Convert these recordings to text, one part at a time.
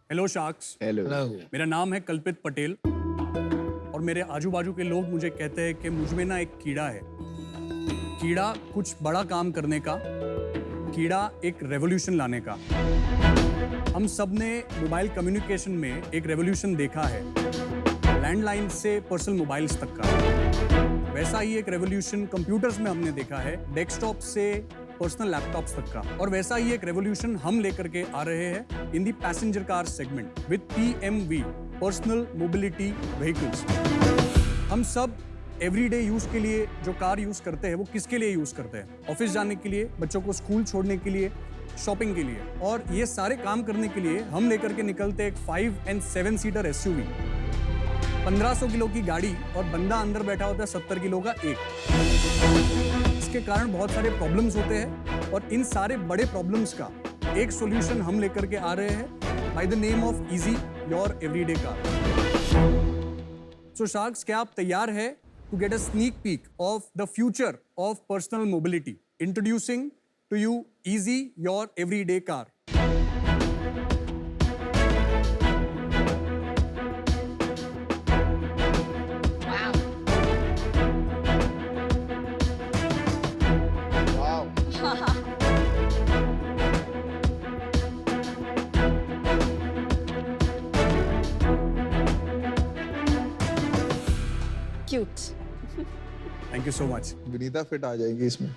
Hello sharks. Hello. मेरा नाम है कल्पित पटेल और मेरे आजू बाजू के लोग मुझे कहते हैं कि मुझ में ना एक कीड़ा है। कीड़ा कुछ बड़ा काम करने का, कीड़ा एक रेवोल्यूशन लाने का। हम सब ने मोबाइल कम्युनिकेशन में एक रेवोल्यूशन देखा है, लैंडलाइन से पर्सनल मोबाइल्स तक का। वैसा ही एक रेवोल्यूशन कंप्यूटर्स में हमने देखा है, डेस्कटॉप से पर्सनल लैपटॉप्स तक का। और वैसा ही एक रेवोल्यूशन हम लेकर के आ रहे हैं in the passenger car segment with PMV, personal mobility vehicles. हम सब एवरीडे यूज के लिए जो कार यूज करते हैं वो किसके लिए यूज करते हैं? ऑफिस जाने के लिए, बच्चों को स्कूल छोड़ने के लिए, शॉपिंग के लिए। और ये सारे काम करने के लिए हम लेकर के निकलते एक 5 and 7 सीटर SUV, 1500 किलो की गाड़ी, और बंदा अंदर बैठा होता है 70 किलो का एक। इसके कारण बहुत सारे प्रॉब्लम्स होते हैं और इन सारे बड़े प्रॉब्लम्स का एक सॉल्यूशन हम लेकर के आ रहे हैं by the name of easy your everyday car. So sharks, क्या आप तैयार है to get a sneak peek of the future of personal mobility? Introducing to you easy your everyday car. Cute. Thank you so much. Vineeta fit आ जाएगी इसमें।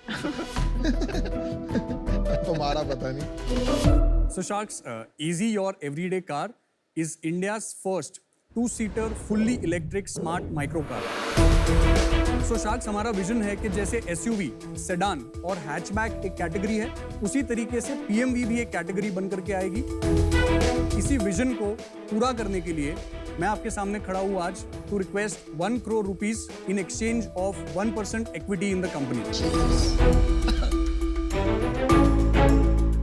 तुम्हारा पता नहीं। So Sharks, Easy Your Everyday Car is India's first two-seater fully electric smart micro car. So Sharks, हमारा vision है कि जैसे SUV, सेडान और हैचबैक एक कैटेगरी है, उसी तरीके से PMV भी एक कैटेगरी बन करके आएगी। इसी विजन को पूरा करने के लिए मैं आपके सामने खड़ा हूँ आज to request 1 crore rupees in exchange of 1% equity in the company.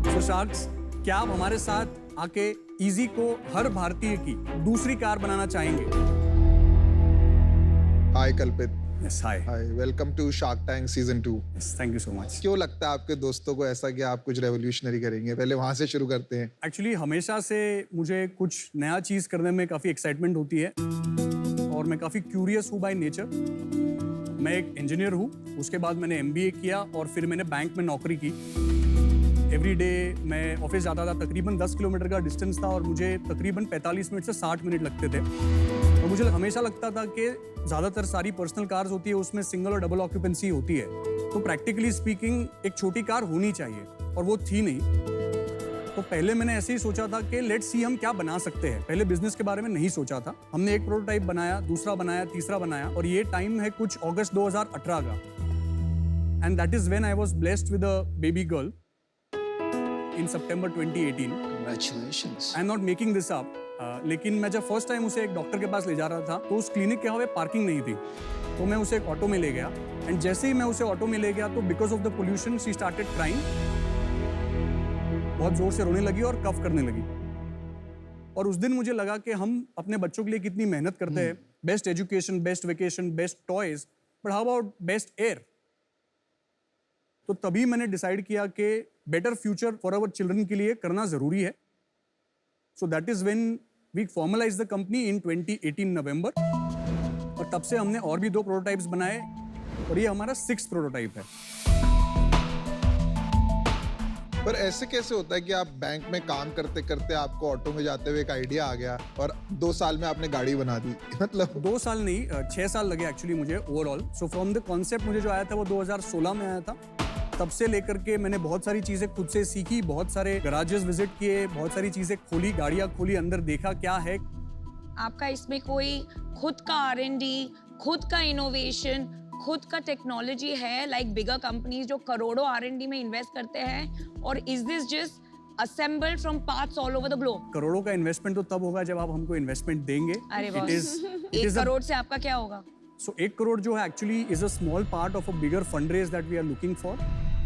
So Sharks, क्या आप हमारे साथ आके इजी को हर भारतीय की दूसरी कार बनाना चाहेंगे? हाय Kalpit. Yes, hi. Hi, welcome to Shark Tank season 2। Yes, thank you so much. क्यों लगता है आपके दोस्तों को ऐसा कि आप कुछ रेवोल्यूशनरी करेंगे? पहले वहां से शुरू करते हैं। एक्चुअली हमेशा से मुझे कुछ नया चीज़ करने में काफ़ी एक्साइटमेंट होती है और मैं काफ़ी क्यूरियस हूँ बाय नेचर। मैं एक इंजीनियर हूँ, उसके बाद मैंने MBA किया और फिर मैंने बैंक में नौकरी की। एवरी डे मैं ऑफिस जाता था, तकरीबन 10 किलोमीटर का डिस्टेंस था और मुझे तकरीबन 45 मिनट से 60 मिनट लगते थे। तो मुझे हमेशा लगता था कि ज़्यादातर सारी पर्सनल कार्स होती है उसमें सिंगल और डबल ऑक्यूपेंसी होती है, तो प्रैक्टिकली स्पीकिंग एक छोटी कार होनी चाहिए, और वो थी नहीं। तो पहले मैंने ऐसे ही सोचा था कि लेट्स सी हम क्या बना सकते हैं। पहले बिजनेस के बारे में नहीं सोचा था। हमने एक प्रोटोटाइप बनाया, दूसरा बनाया, तीसरा बनाया, और ये टाइम है कुछ अगस्त 2018 का। And that is when I was blessed with a baby girl in September 2018। Congratulations. I am not making this up. लेकिन मैं जब फर्स्ट टाइम उसे एक डॉक्टर के पास ले जा रहा था तो उस क्लिनिक के यहाँ पे पार्किंग नहीं थी, तो मैं उसे एक ऑटो में ले गया। एंड जैसे ही मैं उसे ऑटो में ले गया तो because of the pollution she started crying, बहुत जोर से रोने लगी और कफ करने लगी। और उस दिन मुझे लगा कि हम अपने बच्चों के लिए कितनी मेहनत करते हैं, best education, best vacation, best toys, but how about best air? तो तभी मैंने डिसाइड किया कि better future for our children के लिए करना जरूरी है। So that is when we formalise the company in 2018 November, और तब से हमने और भी 2 प्रोटोटाइप्स बनाए और ये हमारा 6th प्रोटोटाइप है। पर ऐसे कैसे होता है कि आप बैंक में काम करते करते आपको ऑटो में जाते हुए एक आइडिया आ गया और 2 साल में आपने गाड़ी बना दी? मतलब 2 साल नहीं, 6 साल लगे एक्चुअली मुझे overall. So from the concept मुझे जो आया था वो 2016 में आया था। तब से लेकर के मैंने बहुत सारी चीज़ें खुद से सीखी, बहुत सारे गराजेस विजिट किए, बहुत सारी चीज़ें खोली, गाड़ियाँ खोली, अंदर देखा क्या है। आपका इसमें कोई खुद का R&D, खुद का इनोवेशन, खुद का टेक्नोलॉजी है, लाइक बिगर कंपनीज जो करोड़ों R&D में इन्वेस्ट करते हैं, और is this just assembled from parts all over the globe? करोड़ों का इन्वेस्टमेंट तो तब होगा जब आप हमको इन्वेस्टमेंट देंगे। अरे It बॉस, is 1 करोड़ से आपका क्या होगा? So 1 करोड़ जो है actually is a small part of a bigger fund raise that we are looking for.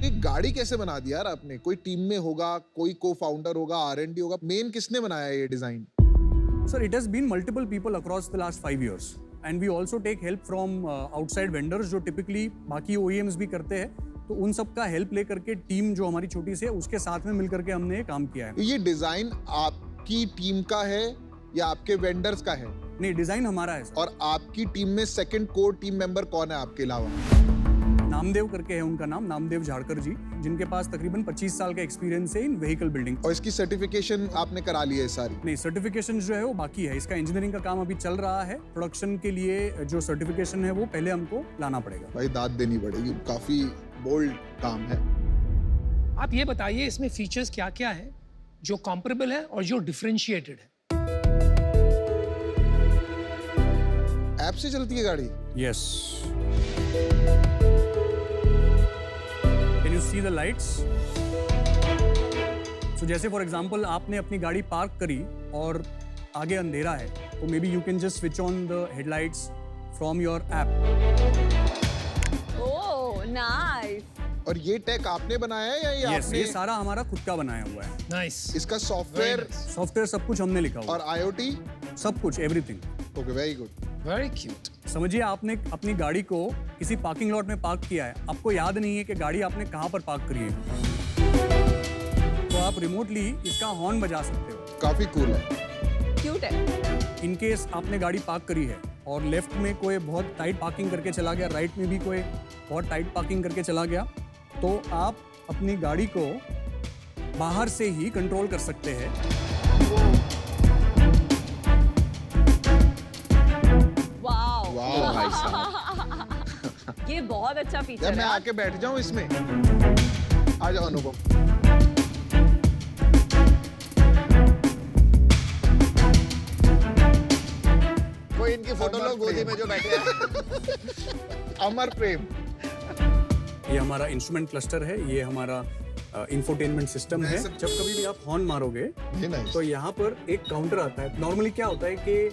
एक गाड़ी कैसे बना दी यार आपने? कोई टीम में होगा, कोई को फाउंडर होगा, R&D होगा, मेन किसने बनाया ये design? Sir, it has been multiple people across the last 5 years, and we also take help from outside vendors जो typically बाकी OEMs भी करते हैं। तो उन सब का हेल्प लेकर के टीम जो हमारी छोटी सी है उसके साथ में मिलकर के हमने ये काम किया है। ये डिजाइन आप आपकी टीम का है या आपके वेंडर्स का है? नहीं, डिजाइन हमारा है सर। और आपकी टीम में सेकंड कोर टीम मेंबर कौन है आपके अलावा? नामदेव करके है उनका नाम, नामदेव झाड़कर जी, जिनके पास तकरीबन 25 साल का एक्सपीरियंस है इन व्हीकल बिल्डिंग। और इसकी सर्टिफिकेशन आपने करा ली है सारी? नहीं, सर्टिफिकेशन जो है वो बाकी है। इसका इंजीनियरिंग का काम अभी चल रहा है। प्रोडक्शन के लिए जो सर्टिफिकेशन है वो पहले हमको लाना पड़ेगा। भाई दाद देनी पड़ेगी, काफी बोल्ड काम है। आप ये बताइए इसमें फीचर्स क्या क्या है जो कंपेरेबल है और जो डिफरेंशिएटेड है? ऐप से चलती है गाड़ी? Yes. Can you see the lights? So जैसे फॉर एग्जांपल आपने अपनी गाड़ी पार्क करी और आगे अंधेरा है, तो may be you can just switch on the headlights from your app. Oh nice. और ये टेक आपने बनाया है या ये यस, आपने? ये सारा हमारा खुद का बनाया हुआ है। नाइस। इसका सॉफ्टवेयर सॉफ्टवेयर सब कुछ हमने लिखा हुआ और आईओटी? है, सब कुछ, everything. Okay, very good. Very cute. समझिए आपने अपनी गाड़ी को किसी पार्किंग लॉट में पार्क किया है, आपको याद नहीं है कि गाड़ी आपने कहाँ पर पार्क करी है, तो आप रिमोटली इसका हॉर्न बजा सकते हो। काफी कूल है। क्यूट है। इन केस आपने गाड़ी पार्क करी है और लेफ्ट में कोई बहुत टाइट पार्किंग करके चला गया, राइट में भी कोई बहुत टाइट पार्किंग करके चला गया, तो आप अपनी गाड़ी को बाहर से ही कंट्रोल कर सकते हैं। वाओ। वाह भाई साहब। ये बहुत अच्छा यार फीचर मैं है। आके बैठ जाऊं इसमें? आ जाओ अनुपम। कोई इनकी फोटो लो गोदी में जो बैठे हैं। अमर प्रेम। ये हमारा इंस्ट्रूमेंट क्लस्टर है, ये हमारा इंफोटेनमेंट सिस्टम है। जब कभी भी आप हॉर्न मारोगे ये nice। तो यहाँ पर एक काउंटर आता है। नॉर्मली क्या होता है कि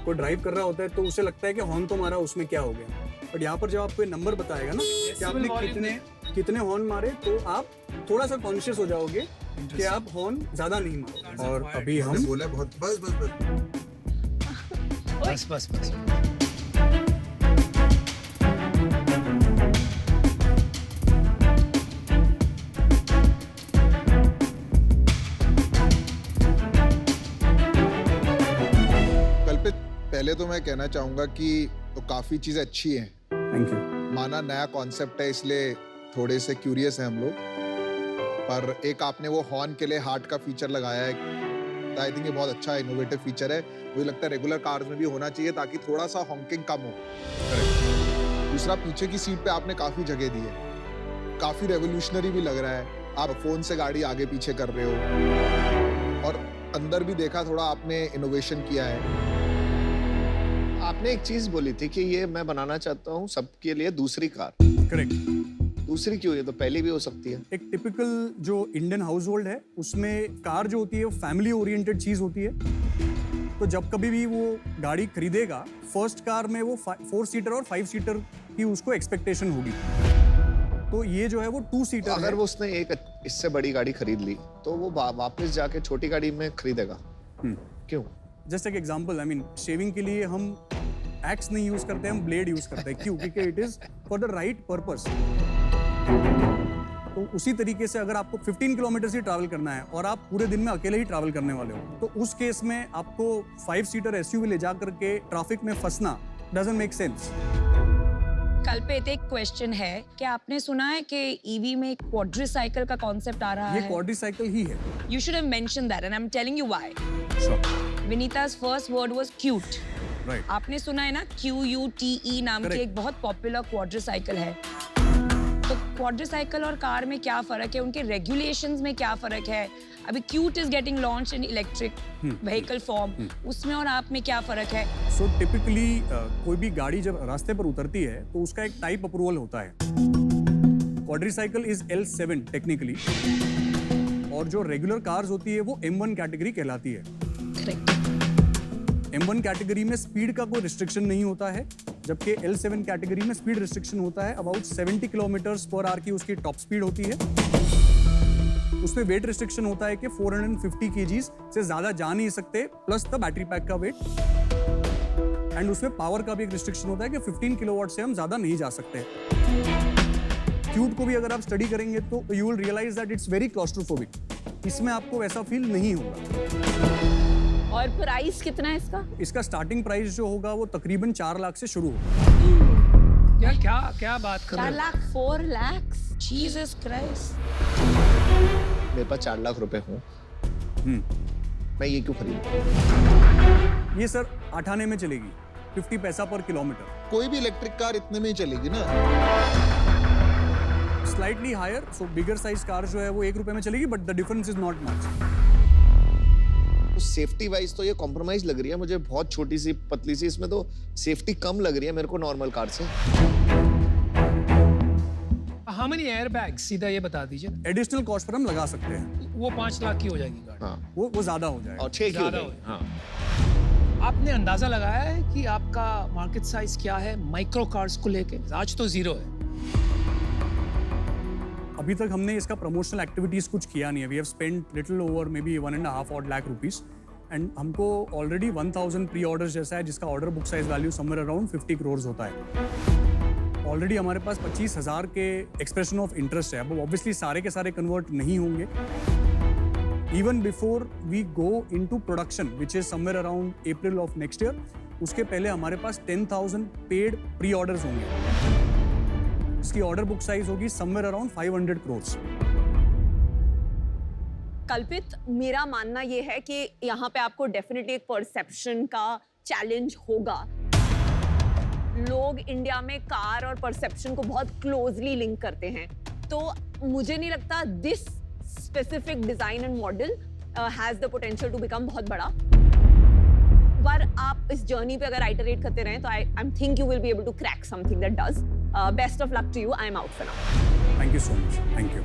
कोई ड्राइव कर रहा होता है तो उसे लगता है कि हॉर्न तो मारा, उसमें क्या हो गया, बट यहाँ पर जब आपको ये नंबर बताएगा ना कि आपने कितने हॉर्न मारे, तो आप थोड़ा सा कॉन्शियस हो जाओगे कि आप हॉर्न ज्यादा नहीं मारोगे। और अभी हम बोला बहुत, बस बस बस। बस बस बस। कल्पित, पहले तो मैं कहना चाहूंगा कि तो काफी चीजें अच्छी हैं। Thank you. माना नया कॉन्सेप्ट है इसलिए थोड़े से क्यूरियस हैं हम लोग, पर एक आपने वो हॉर्न के लिए हार्ट का फीचर लगाया है, आई थिंक ये बहुत अच्छा इनोवेटिव फीचर है। मुझे लगता है रेगुलर कार्स में भी होना चाहिए ताकि थोड़ा सा हॉकिंग कम हो। दूसरा, पीछे की सीट पे आपने काफी जगह दी है, काफी रेवोल्यूशनरी भी लग रहा है। आप फोन से गाड़ी आगे पीछे कर रहे हो और अंदर भी देखा थोड़ा आपने इनोवेशन किया है। आपने एक चीज बोली थी कि ये मैं बनाना चाहता हूँ सबके लिए दूसरी कार। करेक्ट। दूसरी क्यों? ये तो पहली भी हो सकती है। एक टिपिकल जो इंडियन हाउस होल्ड है उसमें कार जो होती है वो फैमिली ओरिएंटेड चीज होती है। तो जब कभी भी वो गाड़ी खरीदेगा, फर्स्ट कार में वो 4 सीटर और 5 सीटर की उसको एक्सपेक्टेशन होगी। तो ये जो है वो 2 सीटर अगर वो उसने एक इससे बड़ी गाड़ी खरीद ली तो वो वापस जाके छोटी गाड़ी में खरीदेगा क्यों? जस्ट एक एग्जांपल, आई मीन शेविंग के लिए हम एक्स नहीं यूज करते, हम ब्लेड यूज करते हैं। क्यों? क्योंकि it is for the right purpose. तो उसी तरीके से अगर आपको 15 किलोमीटर ही ट्रैवल करना है और आप पूरे दिन में अकेले ही ट्रैवल करने वाले हो, तो उस केस में आपको 5 सीटर एसयूवी ले जा करके ट्रैफिक में फंसना डजंट मेक सेंस। कल्पित, एक क्वेश्चन है कि आपने सुना है कि ईवी में एक क्वाड्रीसाइकिल का कॉन्सेप्ट आ रहा ये है? क्वाड्रीसाइकिल ही है। You should have mentioned that and I'm telling you why. Vinita's first word was cute. Right. आपने सुना है ना QUTE नाम की Correct. एक बहुत पॉपुलर क्वाड्रीसाइकिल है। तो क्वाड्रीसाइकिल और कार में क्या फर्क है, उनके रेगुलेशंस में क्या फर्क है? अभी cute is getting launch in electric vehicle form, उसमें और आप में क्या फर्क है? सो टिपिकली कोई भी गाड़ी जब रास्ते पर उतरती है तो उसका एक टाइप अप्रूवल होता है। क्वाड्रीसाइकिल इज L7 टेक्निकली, और जो रेगुलर कार्स होती है वो M1 कैटेगरी कहलाती है। M1 कैटेगरी में स्पीड का कोई रिस्ट्रिक्शन नहीं होता है, जबकि L7 कैटेगरी में स्पीड रिस्ट्रिक्शन होता है। अबाउट 70 किलोमीटर्स पर आवर की उसकी टॉप स्पीड होती है। उसमें वेट रिस्ट्रिक्शन होता है कि 450 kgs से ज्यादा जा नहीं सकते, प्लस द बैटरी पैक का वेट। एंड उसमें पावर का भी एक रिस्ट्रिक्शन होता है कि 15 किलोवाट से हम ज्यादा नहीं जा सकते। क्यूट को भी अगर आप स्टडी करेंगे तो you will realise that it's very claustrophobic. इसमें आपको वैसा फील नहीं होगा। और प्राइस कितना है इसका? इसका स्टार्टिंग प्राइस जो होगा वो तकरीबन 4 लाख से शुरू होगा। क्या क्या क्या बात कर 4 रहे हो? लाख 4 lakhs. Jesus Christ. मेरे पास 4 लाख रुपए हों, मैं ये क्यों खरीदूं? ये सर 8 आने में चलेगी, 50 पैसा पर किलोमीटर। कोई भी इलेक्ट्रिक कार इतने में ही चलेगी ना। स्लाइटली हायर, सो बिगर साइज कार जो है वो 1 रुपए में चलेगी, but the difference is not much. तो सेफ्टी वाइज तो ये कॉम्प्रोमाइज लग रही है मुझे, बहुत छोटी सी पतली सी, इसमें तो सेफ्टी कम लग रही है मेरे को नॉर्मल कार से। हाउ मेनी एयरबैग्स, सीधा ये बता दीजिए। एडिशनल कॉस्ट पर हम लगा सकते हैं, वो 5 लाख की हो जाएगी गाड़ी। हाँ, वो ज्यादा हो जाएगा। और 6 की हो ज्यादा जाएगी। हो हाँ, आपने अंदाजा लगाया है कि आपका मार्केट साइज क्या है माइक्रो कार्स को लेके? आज तो 0 है। अभी तक हमने इसका प्रमोशनल एक्टिविटीज कुछ किया नहीं है। We have spent little over maybe 1.5 odd lakh rupees, and हमको ऑलरेडी 1000 प्री ऑर्डर्स जैसा है, जिसका order book size value somewhere around 50 crores होता है। ऑलरेडी हमारे पास 25,000 के एक्सप्रेशन ऑफ इंटरेस्ट है। अब ऑब्वियसली सारे के सारे कन्वर्ट नहीं होंगे। Even before we go into production which is somewhere around April of next year, उसके पहले हमारे पास 10,000 पेड प्री ऑर्डर्स होंगे। इसकी ऑर्डर बुक साइज होगी समवेयर अराउंड 500 crores। कल्पित, मेरा मानना ये है कि यहाँ पे आपको डेफिनेटली एक परसेप्शन का चैलेंज होगा। लोग इंडिया में कार और परसेप्शन को बहुत क्लोजली लिंक करते हैं, तो मुझे नहीं लगता this specific design and model has the potential to become बहुत बड़ा। पर आप इस जर्नी पे अगर आइटरेट करते रहें तो I think you will be able to crack something that does. Best of luck to you. I am out for now. Thank you so much. Thank you.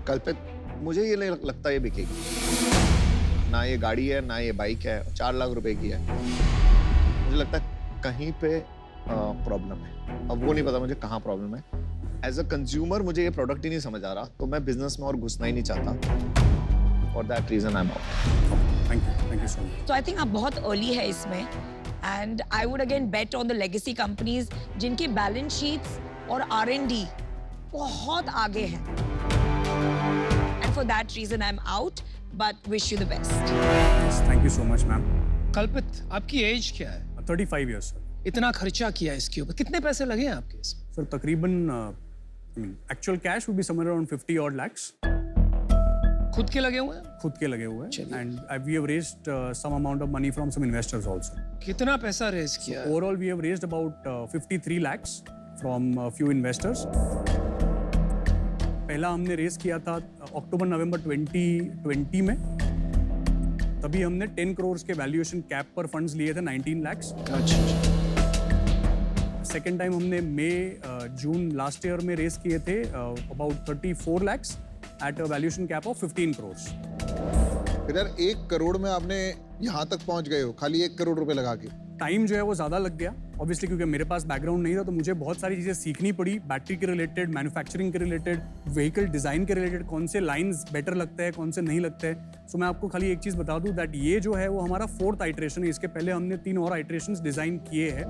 Kalpit, मुझे ये नहीं लगता ये बिकेगी। ना ये गाड़ी है, ना ये बाइक है, 4 लाख रुपए की है। मुझे लगता है कहीं पे प्रॉब्लम है। अब वो नहीं पता मुझे कहाँ प्रॉब्लम है। एज अ कंज्यूमर मुझे ये प्रोडक्ट ही नहीं समझ आ रहा, तो मैं बिजनेस में और घुसना ही नहीं चाहता। For that reason I am out. Thank you so much. तो आई थिंक आप बहुत अर्ली है इसमें, and I would again bet on the legacy companies जिनकी बैलेंस शीट्स और R&D बहुत आगे हैं। And for that reason I am out, but wish you the best. Thank you so much ma'am. Kalpit, आपकी एज क्या है? 35 years सर। इतना खर्चा किया इसके ऊपर, कितने पैसे लगे हैं आपके इसमें? सर तकरीबन actual cash would be somewhere around 50 odd lakhs। खुद के लगे हुए हैं? खुद के लगे हुए हैं, चलिए। And we have raised some amount of money from some investors also. कितना पैसा रेज किया है? Overall we have raised about 53 lakhs from few investors. पहला हमने रेज किया था अक्टूबर-नवंबर 2020 में, तभी हमने 10 crores के वैल्यूएशन कैप पर फंड्स लिए थे 19 lakhs। अच्छा। सेकेंड टाइम हमने जून लास्ट ईयर में रेज किए थे about 34 lakhs at a valuation cap of 15 crores। फिर यार 1 करोड़ में आपने यहाँ तक पहुँच गए हो खाली 1 करोड़ रुपए लगा के। टाइम जो है वो ज़्यादा लग गया ऑब्वियसली, क्योंकि मेरे पास बैकग्राउंड नहीं था, तो मुझे बहुत सारी चीज़ें सीखनी पड़ी। बैटरी के रिलेटेड, मैन्युफैक्चरिंग के रिलेटेड, व्हीकल डिज़ाइन के रिलेटेड, कौन से लाइंस बेटर लगते हैं, कौन से नहीं लगते हैं। सो मैं आपको खाली एक चीज़ बता दूं दैट ये जो है वो हमारा 4th आइटरेशन है। इसके पहले हमने 3 और आइटरेशंस डिज़ाइन किए हैं।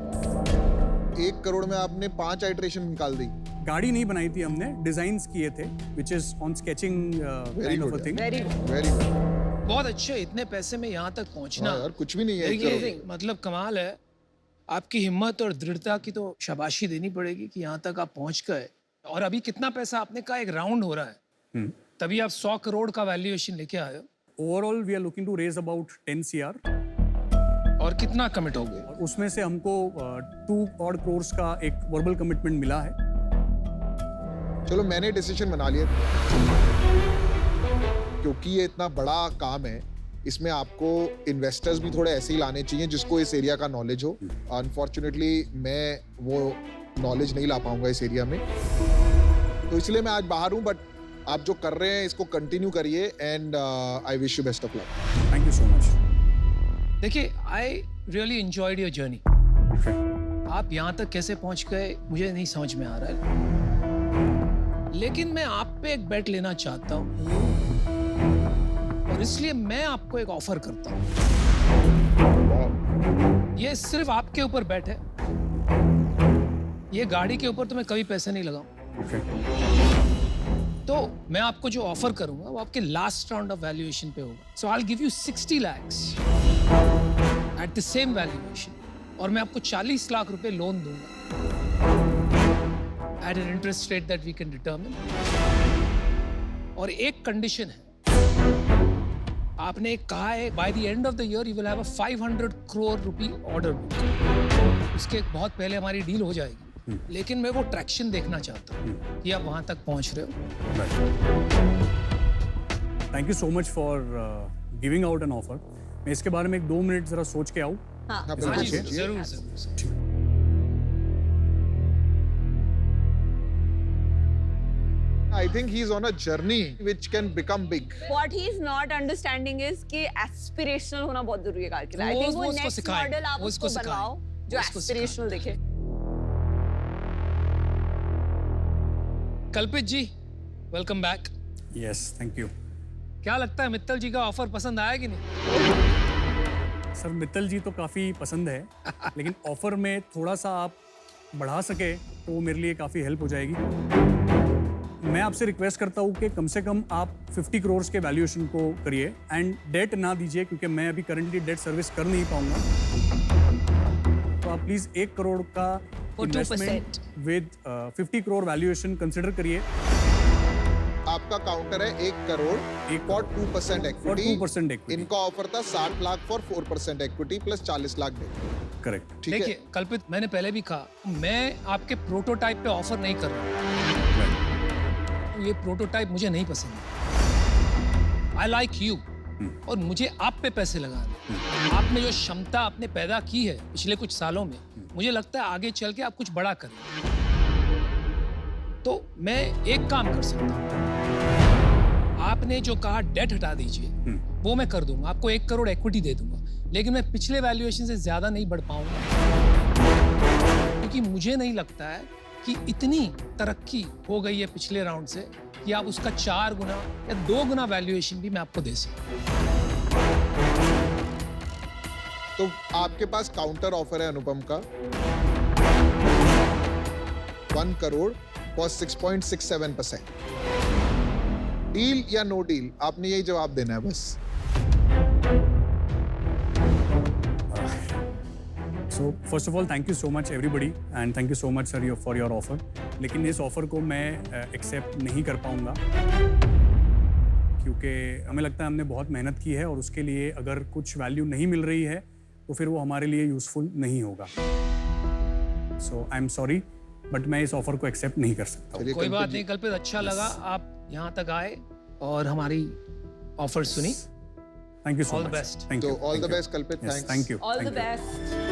1 करोड़ में आपने 5 आइटरेशन निकाल दी। गाड़ी नहीं बनाई थी हमने, डिज़ाइंस किए थे, which is on sketching kind of a thing. Very good. Very good. बहुत अच्छे, इतने पैसे में यहाँ तक पहुँचना यार कुछ भी नहीं है 1 देखिए, करोड़। मतलब कमाल है। आपकी हिम्मत और दृढ़ता की तो शाबाशी देनी पड़ेगी कि यहाँ तक आप पहुँच गए। और अभी कितना पैसा आपने कहा, एक राउंड हो रहा है, तभी आप 100 करोड़ का वैल्यूएशन लेके आए हो। Overall we are looking to raise about 10 CR, और कितना कमिट हो गए? और उसमें से हमको 2 odd crores का एक वर्बल कमिटमेंट मिला है। चलो मैंने डिसीजन बना लिया, क्योंकि ये इतना बड़ा काम है, इसमें आपको इन्वेस्टर्स भी थोड़े ऐसे ही लाने चाहिए जिसको इस एरिया का नॉलेज हो। अनफॉर्चुनेटली मैं वो नॉलेज नहीं ला पाऊंगा इस एरिया में, तो इसलिए मैं आज बाहर हूँ। बट आप जो कर रहे हैं इसको कंटिन्यू करिए, and I wish you best of luck. Thank you so much. देखिए, I really enjoyed your journey. आप यहाँ तक कैसे पहुँच गए मुझे नहीं समझ में आ रहा है, लेकिन मैं आप पे एक बेट लेना चाहता हूँ, और इसलिए मैं आपको एक ऑफर करता हूँ। ये सिर्फ आपके ऊपर बेट है, ये गाड़ी के ऊपर तो मैं कभी पैसे नहीं लगाऊं। तो मैं आपको जो ऑफर करूंगा वो आपके लास्ट राउंड ऑफ वैल्यूएशन पे होगा। So I will give you 60 lakhs at the same valuation और मैं आपको 40 लाख रुपए लोन दूंगा at an interest rate that we can determine. और एक कंडीशन है, आपने कहा है by the end of the year you will have a 500 crore rupee order book. उसके बहुत पहले हमारी डील हो जाएगी, लेकिन मैं वो ट्रैक्शन देखना चाहता हूँ कि आप वहां तक पहुंच रहे हो। Thank you so much for giving out an offer. मैं इसके बारे में 1-2 मिनट जरा सोच के आऊँ। हाँ हाँ, हाँ जी, बिल्कुल। जरूर जरूर। I think he's on a journey which can become big. What he is not understanding is कि aspirational होना बहुत जरूरी है कार के लिए। I think वो उसको next सिखाएं, model आप वो उसको उसको बनवाओ सिखाएं, जो वो उसको aspirational दिखे। Kalpit ji, welcome back. Yes, thank you. क्या लगता है मित्तल जी का ऑफर पसंद आया कि नहीं? सर मित्तल जी तो काफ़ी पसंद है, लेकिन ऑफर में थोड़ा सा आप बढ़ा सके तो वो मेरे लिए काफ़ी हेल्प हो जाएगी। मैं आपसे रिक्वेस्ट करता हूँ कि कम से कम आप 50 करोड़ के वैल्यूएशन को करिए एंड डेट ना दीजिए, क्योंकि मैं अभी करंटली डेट सर्विस कर नहीं पाऊंगा। तो आप प्लीज़ 1 करोड़ का For 2%. Investment with 50 crore valuation consider करिए। आपका काउंटर है 1 crore for 2% for equity. 2% equity. इनका ऑफर था 60 lakh for 4% equity plus 40 lakh debt. Correct. ठीक है। देखिए कल्पित, मैंने पहले भी कहा, मैं आपके प्रोटोटाइप पे ऑफर नहीं कर रहा हूँ। ये प्रोटोटाइप मुझे नहीं पसंद। आई लाइक यू, और मुझे आप पे पैसे लगाने। आपने जो क्षमता आपने पैदा की है पिछले कुछ सालों में, मुझे लगता है आगे चल के आप कुछ बड़ा करें। तो मैं एक काम कर सकता हूँ, आपने जो कहा डेट हटा दीजिए, वो मैं कर दूंगा, आपको 1 करोड़ इक्विटी दे दूंगा, लेकिन मैं पिछले वैल्यूएशन से ज्यादा नहीं बढ़ पाऊंगा, क्योंकि मुझे नहीं लगता है कि इतनी तरक्की हो गई है पिछले राउंड से कि आप उसका 4 गुना या 2 गुना वैल्यूएशन भी मैं आपको दे सकूं। तो आपके पास काउंटर ऑफर है अनुपम का 1 करोड़ फॉर 6.67%। डील या नो डील, आपने यही जवाब देना है बस। So first of all thank you so much everybody and thank you so much sir for your offer. लेकिन इस ऑफर को मैं एक्सेप्ट नहीं कर पाऊंगा, क्योंकि हमें लगता है हमने बहुत मेहनत की है और उसके लिए अगर कुछ वैल्यू नहीं मिल रही है तो फिर वो हमारे लिए यूजफुल नहीं होगा। So I am sorry, but मैं इस ऑफर को एक्सेप्ट नहीं कर सकता हूँ। चलिए कोई कल्पित बात जी। नहीं कल्पित, अच्छा लगा आप यहाँ तक आए और हमारी ऑफर सुनी। Thank you so All the much. best. Thank तो यू। ऑल द बेस्ट कल्पित। Thanks. Thank you. All the best.